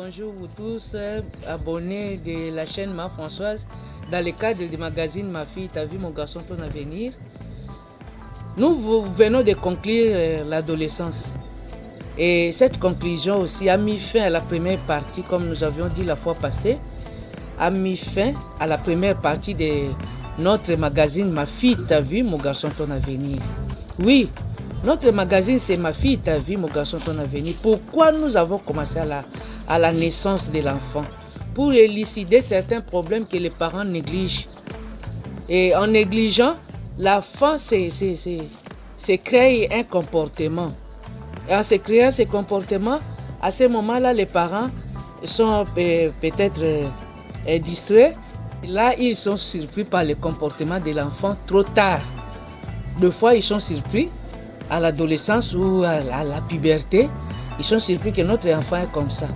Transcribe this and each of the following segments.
bonjour vous tous, abonnés de la chaîne Ma Françoise. Dans le cadre du magazine Ma fille, t'as vu mon garçon, ton avenir. Nous venons de conclure l'adolescence. Et cette conclusion aussi a mis fin à la première partie, comme nous avions dit la fois passée, a mis fin à la première partie de notre magazine Ma fille, t'as vu mon garçon, ton avenir. Oui, notre magazine c'est Ma fille, t'as vu mon garçon, ton avenir. Pourquoi nous avons commencé à la naissance de l'enfant? Pour élucider certains problèmes que les parents négligent. Et en négligeant, l'enfant se crée un comportement. Et en se créant ce comportement, à ce moment-là, les parents sont peut-être distraits. Là, ils sont surpris par le comportement de l'enfant trop tard. Deux fois, ils sont surpris à l'adolescence ou à la puberté. Ils sont surpris que notre enfant est comme ça.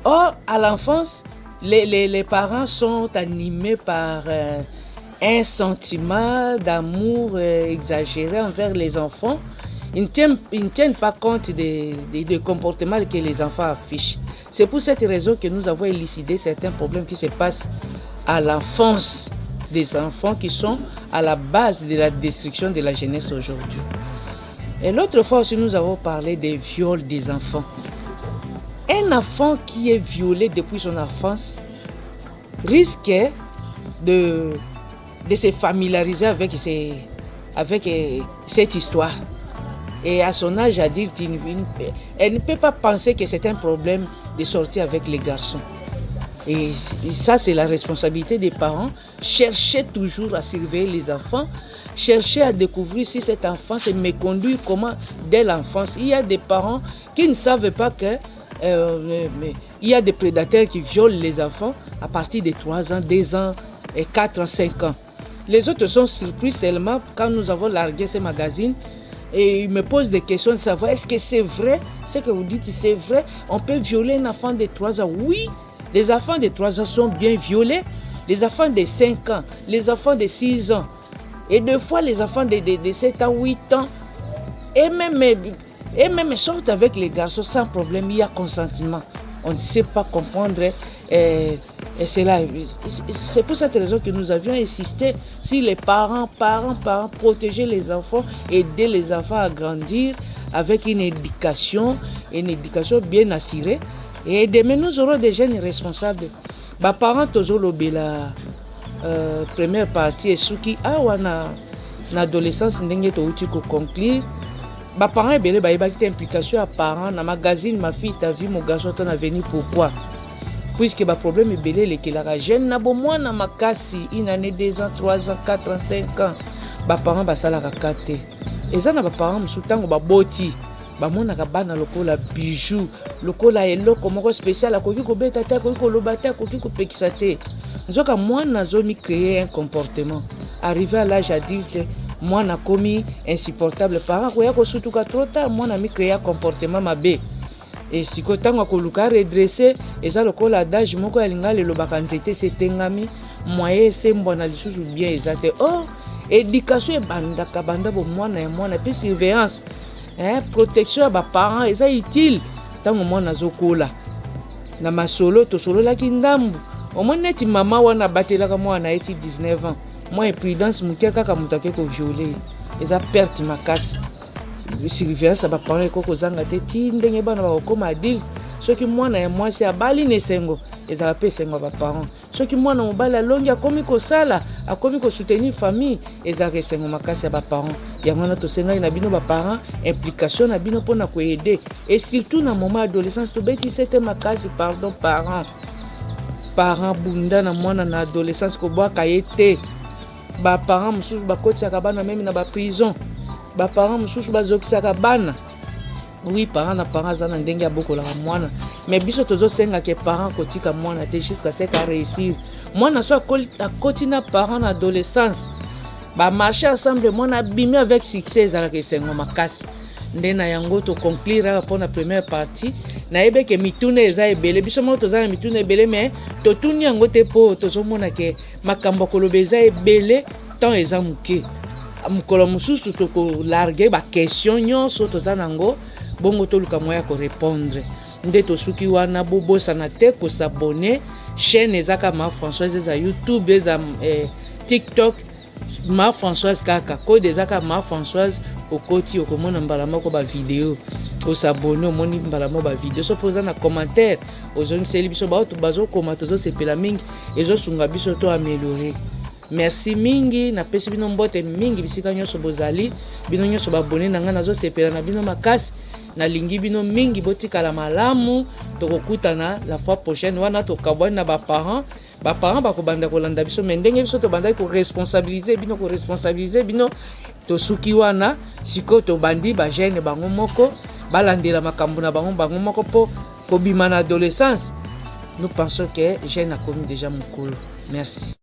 Or, à l'enfance, les parents sont animés par un sentiment d'amour exagéré envers les enfants. Ils ne tiennent pas compte des comportements que les enfants affichent. C'est pour cette raison que nous avons élucidé certains problèmes qui se passent à l'enfance des enfants qui sont à la base de la destruction de la jeunesse aujourd'hui. Et l'autre fois aussi, nous avons parlé des viols des enfants. Un enfant qui est violé depuis son enfance risque de se familiariser avec cette histoire. Et à son âge adulte, elle ne peut pas penser que c'est un problème de sortir avec les garçons. Et ça, c'est la responsabilité des parents. Chercher toujours à surveiller les enfants, chercher à découvrir si cet enfant s'est méconduit comment dès l'enfance. Il y a des parents qui ne savent pas que il y a des prédateurs qui violent les enfants à partir de 3 ans, 2 ans, 4 ans, 5 ans. Les autres sont surpris seulement quand nous avons largué ces magazines et ils me posent des questions de savoir est-ce que c'est vrai, ce que vous dites, c'est vrai, on peut violer un enfant de 3 ans. Oui, les enfants de 3 ans sont bien violés, les enfants de 5 ans, les enfants de 6 ans et deux fois les enfants de 7 ans, 8 ans et même sortent avec les garçons sans problème, il y a consentement. On ne sait pas comprendre et cela. C'est pour cette raison que nous avions insisté si les parents, protéger les enfants, aider les enfants à grandir avec une éducation bien assurée. Et demain, nous aurons des jeunes responsables. Les parents, la première partie, et ceux qui ont une adolescence, ils ont conclure. Les parents ont une implication à parents. Dans le magazine Ma fille, t'as vu mon garçon, ton avenir. Pourquoi? Puisque le problème est belé, les jeunes n'ont pas de makasi, une année, 2 ans, 3 ans, 4 ans, 5 ans. Les parents ont la kate. Et ça, les parents ont soutenu les boti. Bamona kabana lokola bijou, lokola eloko moko spécial, akoki kobeta te, akoki koloba te, akoki kopekisa te. Nzoka mwana zomi créer un comportement. Arrivé à l'âge adulte, moi n'a commis insupportable parents koya ko sutuka trop tard moi n'a mis créé un comportement mabe et si ko tanga ko luka redresser eza lokola adage moko ya lingala le bakanzete setengami moyen sembo na lisusu bien ezate oh éducation ebandaka banda bo mwana ya mwana pe surveillance protection ya ba parents eza utile tango mwana zokola na masolo to solo la kindambu omoneti mama wana batelaka mwana eti 19 ans. Moi, prudence, je kaka mutake ko violer. Eza perte makasi. Surveillance ba parents ko kozanga te ti ndenge bana ba koma adulte. Soki mwana ya mwasi abali nesengo, eza pe sengo ba parents. Soki mwana mobala longi akomi ko sala, akomi ko soutenir famille, eza ke sengo makasi ba parents. Yango na to senga na bino ba parents, implication na bino pona ko aider et surtout na moment adolescence to beti c'était makasi pardon parents. Parents bunda na mwana na adolescence ko bwa kayete. Ba parents mususu bakotisaka bana même na ba prison. Ba parents mususu bazokisaka bana. Oui, parents na parents za na ndenge ya bokola mwana. Mais biso tozo senga ke parents kotika mwana te jusqu'à ce qu'à réussir. Mwana so akoti na parents na adolescence. Ba marcher ensemble mwana bimi avec succès za ke sengo makasi. Ndena yango to conclure pour la première partie. Na ebe ke mitune eza ebele biso mo toza na mitune ebele mais to tuni yango te po tozo mona ke makambo koloba eza ebele tant eza muke mukolo mususu to ko larguer ba question nyonso toza nango bongo to luka moya ko répondre nde tosuki wana bobosana te ko s'abonner chaîne ezaka Ma Françoise eza YouTube eza TikTok Ma Françoise kaka code ezaka Ma Françoise okoti okomona mbala moko ba vidéo osabone omoni mbala moko ba vidéo so posa na commentaire ozongiseli biso bazo koma tozo sepela mingi ezosunga biso to améliorer. Merci mingi napesi bino mbote mingi bisika nyonso bozali bino nyonso babone na nga nazo sepela na bino makasi nalingi bino mingi botikala malamu tokokutana la fois prochaine wana tokabwani na baparents bakobanda kolanda biso me ndenge biso tobandaki koresponsabilize bino tosuki wana sikoyo tobandi bagene bango moko balandela makambo na bango moko mpo kobima na adolescence. Nous pensons que jeune a commis déjà mon cours. Merci.